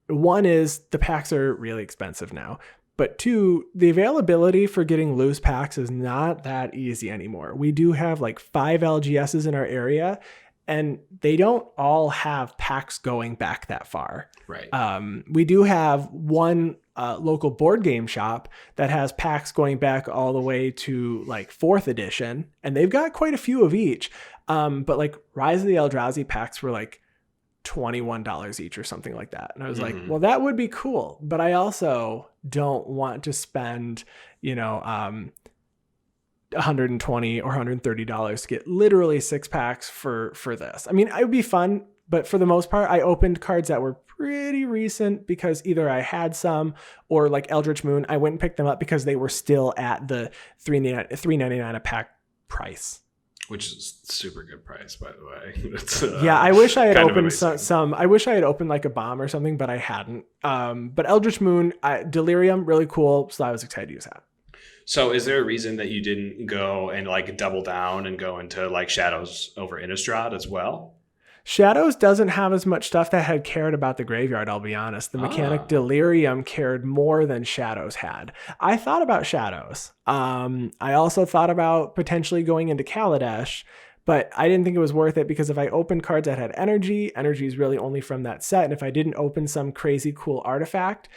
one is the packs are really expensive now, but 2, the availability for getting loose packs is not that easy anymore. We do have like 5 LGSs in our area, and they don't all have packs going back that far. Right. We do have one local board game shop that has packs going back all the way to like 4th edition, and they've got quite a few of each. But like Rise of the Eldrazi packs were like $21 each or something like that. And I was like, well, that would be cool, but I also don't want to spend, $120 or $130 to get literally 6 packs for this. I mean, it would be fun, but for the most part, I opened cards that were pretty recent because either I had some or like Eldritch Moon, I went and picked them up because they were still at the $3.99 a pack price. Which is super good price, by the way. It's, yeah, I wish I had opened some. I wish I had opened like a bomb or something, but I hadn't. But Eldritch Moon, Delirium, really cool. So I was excited to use that. So is there a reason that you didn't go and like double down and go into like Shadows over Innistrad as well? Shadows doesn't have as much stuff that had cared about the graveyard, I'll be honest. The mechanic Delirium cared more than Shadows had. I thought about Shadows. I also thought about potentially going into Kaladesh, but I didn't think it was worth it because if I opened cards that had energy is really only from that set. And if I didn't open some crazy cool artifact,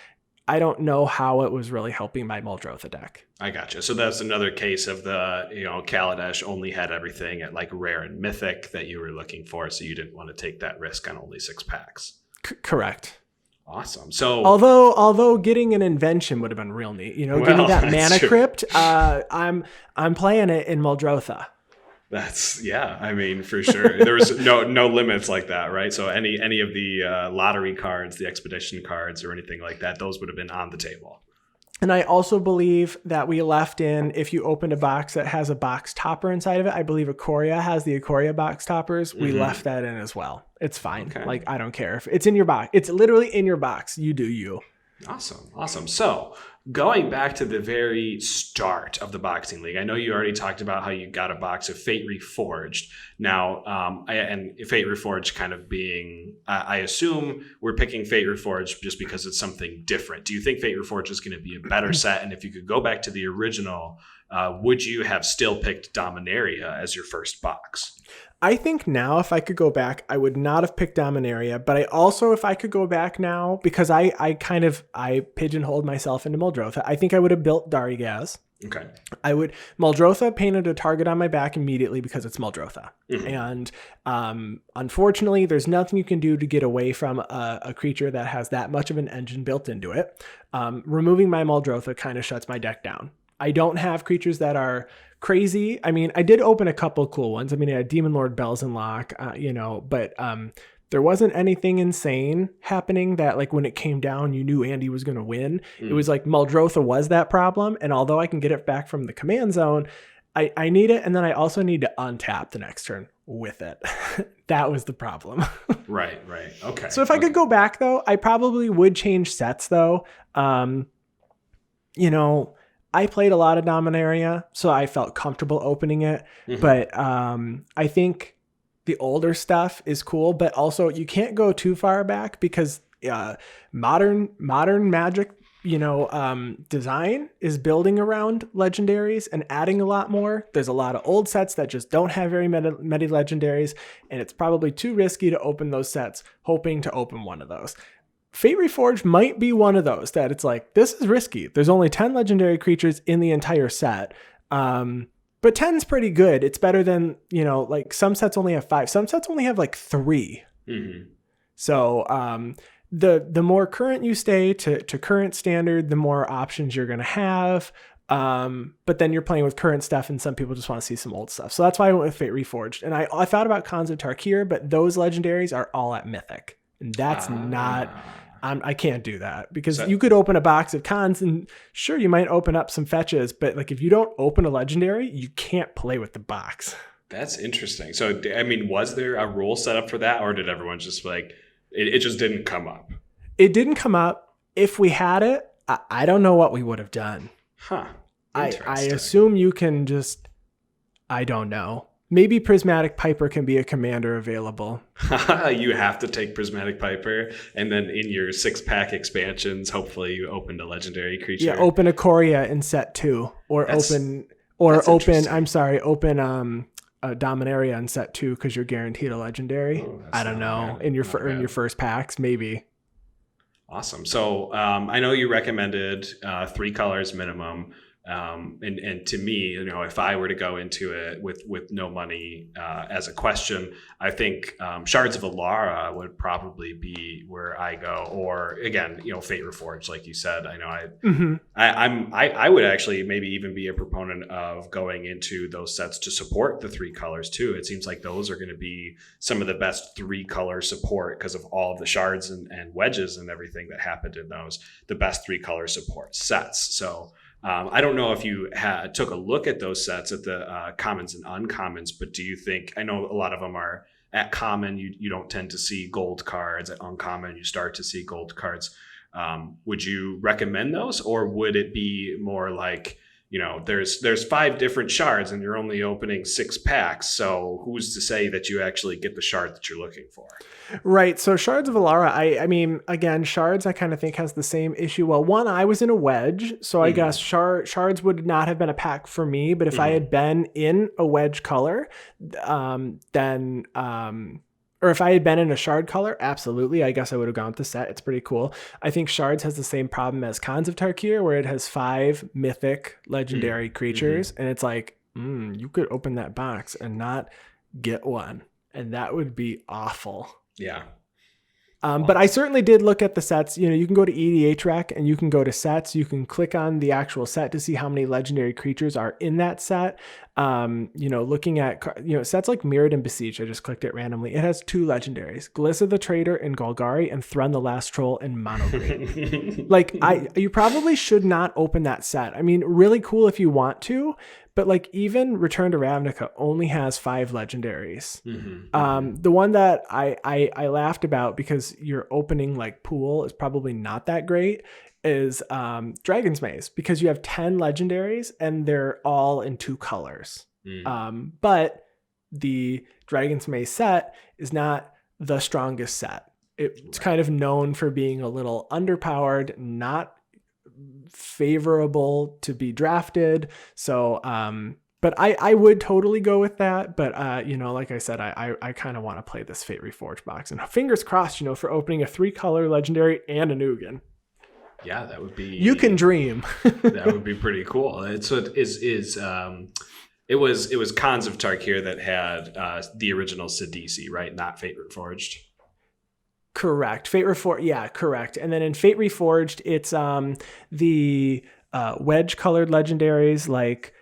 I don't know how it was really helping my Muldrotha deck. I gotcha. So that's another case of the, Kaladesh only had everything at like rare and mythic that you were looking for, so you didn't want to take that risk on only 6 packs. Correct. Awesome. So although getting an invention would have been real neat, give me that mana crypt. I'm playing it in Muldrotha. For sure. There was no limits like that, right? So any of the lottery cards, the expedition cards, or anything like that, those would have been on the table. And I also believe that we left in, if you opened a box that has a box topper inside of it, I believe Ikoria has the Ikoria box toppers. We left that in as well. It's fine. Okay. Like, I don't care if it's in your box. It's literally in your box. You do you. Awesome. So going back to the very start of the boxing league, I know you already talked about how you got a box of Fate Reforged. Now, and Fate Reforged kind of being, I assume we're picking Fate Reforged just because it's something different. Do you think Fate Reforged is going to be a better set? And if you could go back to the original, would you have still picked Dominaria as your first box? I think now if I could go back, I would not have picked Dominaria, but I also, if I could go back now, because I pigeonholed myself into Muldrotha, I think I would have built Darigaz. Okay. Muldrotha painted a target on my back immediately because it's Muldrotha. And unfortunately, there's nothing you can do to get away from a creature that has that much of an engine built into it. Removing my Muldrotha kind of shuts my deck down. I don't have creatures that are crazy. I mean, I did open a couple cool ones. I mean, I had Demon Lord Bells and Lock, but there wasn't anything insane happening that, like, when it came down, you knew Andy was going to win. It was like Muldrotha was that problem. And although I can get it back from the command zone, I need it. And then I also need to untap the next turn with it. That was the problem. Right. Okay. So if I could go back, though, I probably would change sets, though. I played a lot of Dominaria, so I felt comfortable opening it. But I think the older stuff is cool, but also you can't go too far back because modern Magic, design is building around legendaries and adding a lot more. There's a lot of old sets that just don't have very many legendaries, and it's probably too risky to open those sets, hoping to open one of those. Fate Reforged might be one of those that it's like, this is risky. There's only 10 legendary creatures in the entire set. But 10's pretty good. It's better than, like some sets only have 5. Some sets only have like 3. So the more current you stay to current standard, the more options you're going to have. But then you're playing with current stuff and some people just want to see some old stuff. So that's why I went with Fate Reforged. And I thought about Khans of Tarkir, but those legendaries are all at Mythic. And that's not... I can't do that because you could open a box of cons and sure, you might open up some fetches, but like if you don't open a legendary, you can't play with the box. That's interesting. So, I mean, was there a rule set up for that, or did everyone just like, it just didn't come up? It didn't come up. If we had it, I don't know what we would have done. Huh. I assume you can just, I don't know. Maybe Prismatic Piper can be a commander available. You have to take Prismatic Piper, and then in your 6-pack expansions, hopefully you opened a legendary creature. Yeah, open Ikoria in set 2, open Dominaria in set 2 because you're guaranteed a legendary. I don't know, in your first packs, maybe. Awesome. So I know you recommended 3 colors minimum. And to me, if I were to go into it with no money as a question, I think Shards of Alara would probably be where I go. Or again, Fate Reforged, like you said. I know I would actually maybe even be a proponent of going into those sets to support the 3 colors too. It seems like those are going to be some of the best 3-color support because of all of the shards and wedges and everything that happened in those. The best 3-color support sets. So. I don't know if you took a look at those sets at the commons and uncommons, but do you think, I know a lot of them are at common, you don't tend to see gold cards. At uncommon, you start to see gold cards. Would you recommend those, or would it be more like, there's 5 different shards and you're only opening 6 packs. So who's to say that you actually get the shard that you're looking for? Right. So Shards of Alara, I mean, again, shards I kind of think has the same issue. Well, one, I was in a wedge, so I guess shards would not have been a pack for me. But if I had been in a wedge color, then or if I had been in a shard color, absolutely. I guess I would have gone with the set. It's pretty cool. I think shards has the same problem as Khans of Tarkir, where it has 5 mythic legendary creatures. And it's like, you could open that box and not get one. And that would be awful. Yeah. But I certainly did look at the sets. You can go to EDH Rec and you can go to sets. You can click on the actual set to see how many legendary creatures are in that set. Looking at, sets like Mirrored and Besieged, I just clicked it randomly. It has 2 legendaries, Glissa the Trader in Golgari and Thrun the Last Troll in Mono Green. You probably should not open that set. I mean, really cool if you want to, but like even Return to Ravnica only has 5 legendaries. The one that I laughed about because your opening like pool is probably not that great is Dragon's Maze, because you have 10 legendaries and they're all in 2 colors. But the Dragon's Maze set is not the strongest set. It's kind of known for being a little underpowered, not favorable to be drafted. So, but I would totally go with that. But, like I said, I kind of want to play this Fate Reforged box, and fingers crossed, for opening a 3-color legendary and a Nugan. Yeah, that would be. You can dream. That would be pretty cool. It was Khans of Tarkir that had the original Sidisi, right? Not Fate Reforged. Correct. Fate Reforged. Yeah, correct. And then in Fate Reforged, it's the wedge colored legendaries like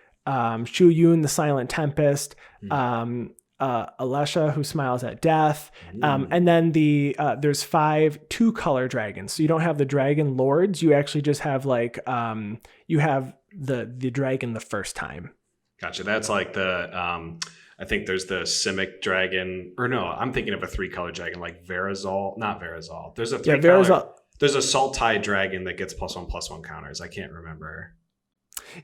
Shu Yun, the Silent Tempest, Alesha, who smiles at death. And then there's 5 2-color dragons. So you don't have the dragon lords. You actually just have like, you have the dragon the first time. Gotcha. That's like the, I think there's the Simic dragon, or no, I'm thinking of a 3-color dragon like Verazol, not Verazol. There's a 3-color, there's a Sultai dragon that gets +1/+1 counters. I can't remember.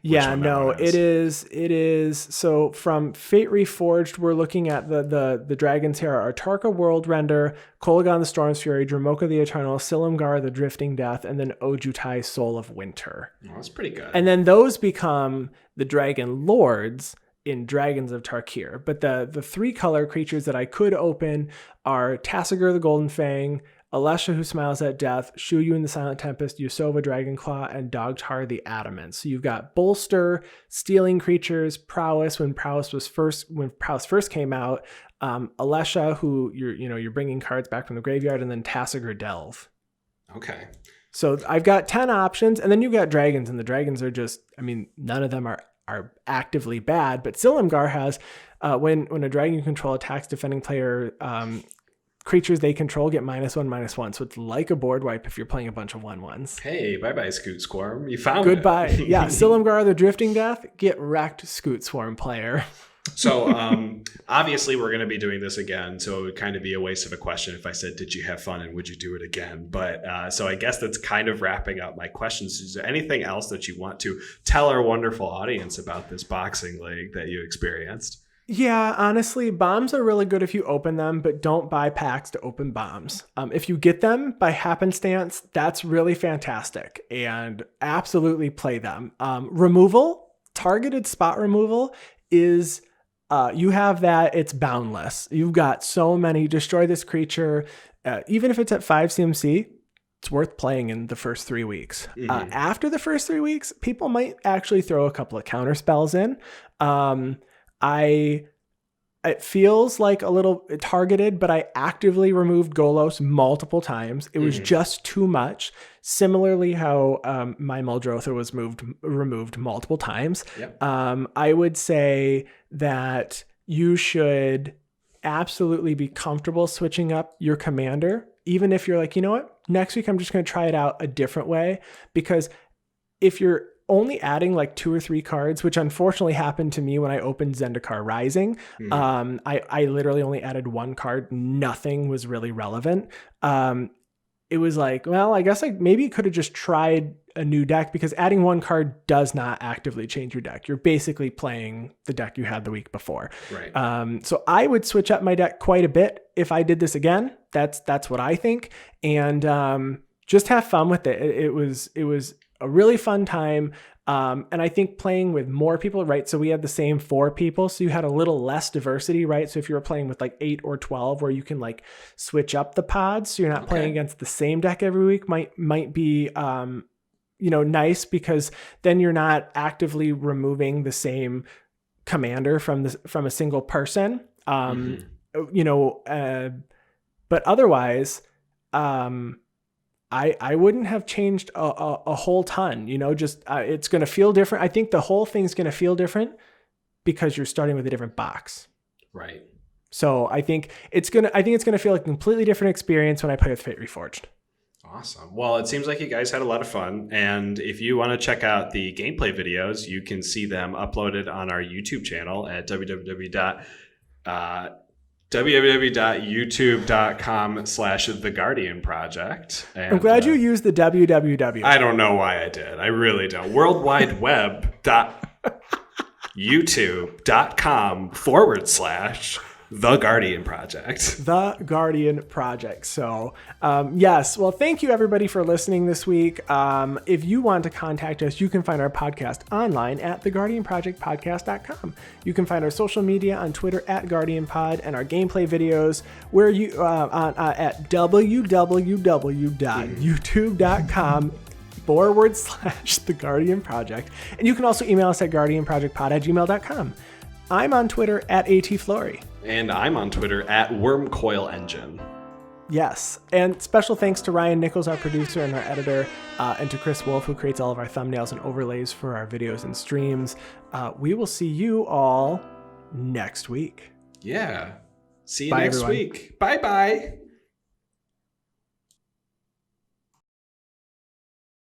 Yeah, no, it is. So from Fate Reforged, we're looking at the dragons here are Tarka Worldrender, Kolaghan the Storm's Fury, Dramoka the Eternal, Silumgar the Drifting Death, and then Ojutai Soul of Winter. Oh, that's pretty good. And then those become the Dragon Lords in Dragons of Tarkir. But the 3-color creatures that I could open are Tassiger the Golden Fang, Alesha, who smiles at death, Shu Yun the Silent Tempest, Yusova Dragonclaw, and Dogtar the Adamant. So you've got bolster, stealing creatures, prowess. When prowess first came out, Alesha, who you're bringing cards back from the graveyard, and then Tassiger Delve. Okay. So I've got 10 options, and then you've got dragons, and the dragons are just, none of them are actively bad, but Silumgar has when a dragon you control attacks defending player, creatures they control get -1/-1. So it's like a board wipe if you're playing a bunch of 1/1s. Hey, bye-bye, Scoot Swarm. You found Goodbye. it. Yeah, Silumgar the Drifting Death, get wrecked, Scoot Swarm player. So obviously we're going to be doing this again, so it would kind of be a waste of a question if I said, did you have fun and would you do it again? But so I guess that's kind of wrapping up my questions. Is there anything else that you want to tell our wonderful audience about this boxing league that you experienced? Yeah, honestly, bombs are really good if you open them, but don't buy packs to open bombs. If you get them by happenstance, that's really fantastic, and absolutely play them. Removal, targeted spot removal is, you have that, it's boundless. You've got so many, destroy this creature, even if it's at 5 CMC, it's worth playing in the first 3 weeks. After the first 3 weeks, people might actually throw a couple of counter spells in. It feels like a little targeted, but I actively removed Golos multiple times. It was just too much. Similarly, how my Muldrotha was removed multiple times. Yep. I would say that you should absolutely be comfortable switching up your commander, even if you're like, you know what, next week I'm just going to try it out a different way. Because if you're only adding like 2 or 3 cards, which unfortunately happened to me when I opened Zendikar Rising. I literally only added 1 card. Nothing was really relevant. It was like, well, I guess maybe could have just tried a new deck, because adding 1 card does not actively change your deck. You're basically playing the deck you had the week before. Right. So I would switch up my deck quite a bit if I did this again. That's what I think. And just have fun with it. It was a really fun time. And I think playing with more people, right? So we had the same 4 people, so you had a little less diversity, right? So if you were playing with like 8 or 12, where you can like switch up the pods, so you're not playing against the same deck every week, might be nice, because then you're not actively removing the same commander from a single person. But otherwise, I wouldn't have changed a whole ton, just it's going to feel different. I think the whole thing's going to feel different because you're starting with a different box. Right. So I think it's going to feel like a completely different experience when I play with Fate Reforged. Awesome. Well, it seems like you guys had a lot of fun. And if you want to check out the gameplay videos, you can see them uploaded on our YouTube channel at www.youtube.com/The Guardian Project. And, I'm glad you used the www. I don't know why I did. I really don't. worldwideweb.youtube.com/The Guardian Project. The Guardian Project. So, yes. Well, thank you everybody for listening this week. If you want to contact us, you can find our podcast online at theguardianprojectpodcast.com. You can find our social media on Twitter at GuardianPod, and our gameplay videos where you at www.youtube.com/The Guardian Project. And you can also email us at guardianprojectpod@gmail.com. I'm on Twitter at ATFlory. And I'm on Twitter at WormCoilEngine. Yes. And special thanks to Ryan Nichols, our producer and our editor, and to Chris Wolf, who creates all of our thumbnails and overlays for our videos and streams. We will see you all next week. Yeah. See you Bye, next everyone. week. Bye-bye.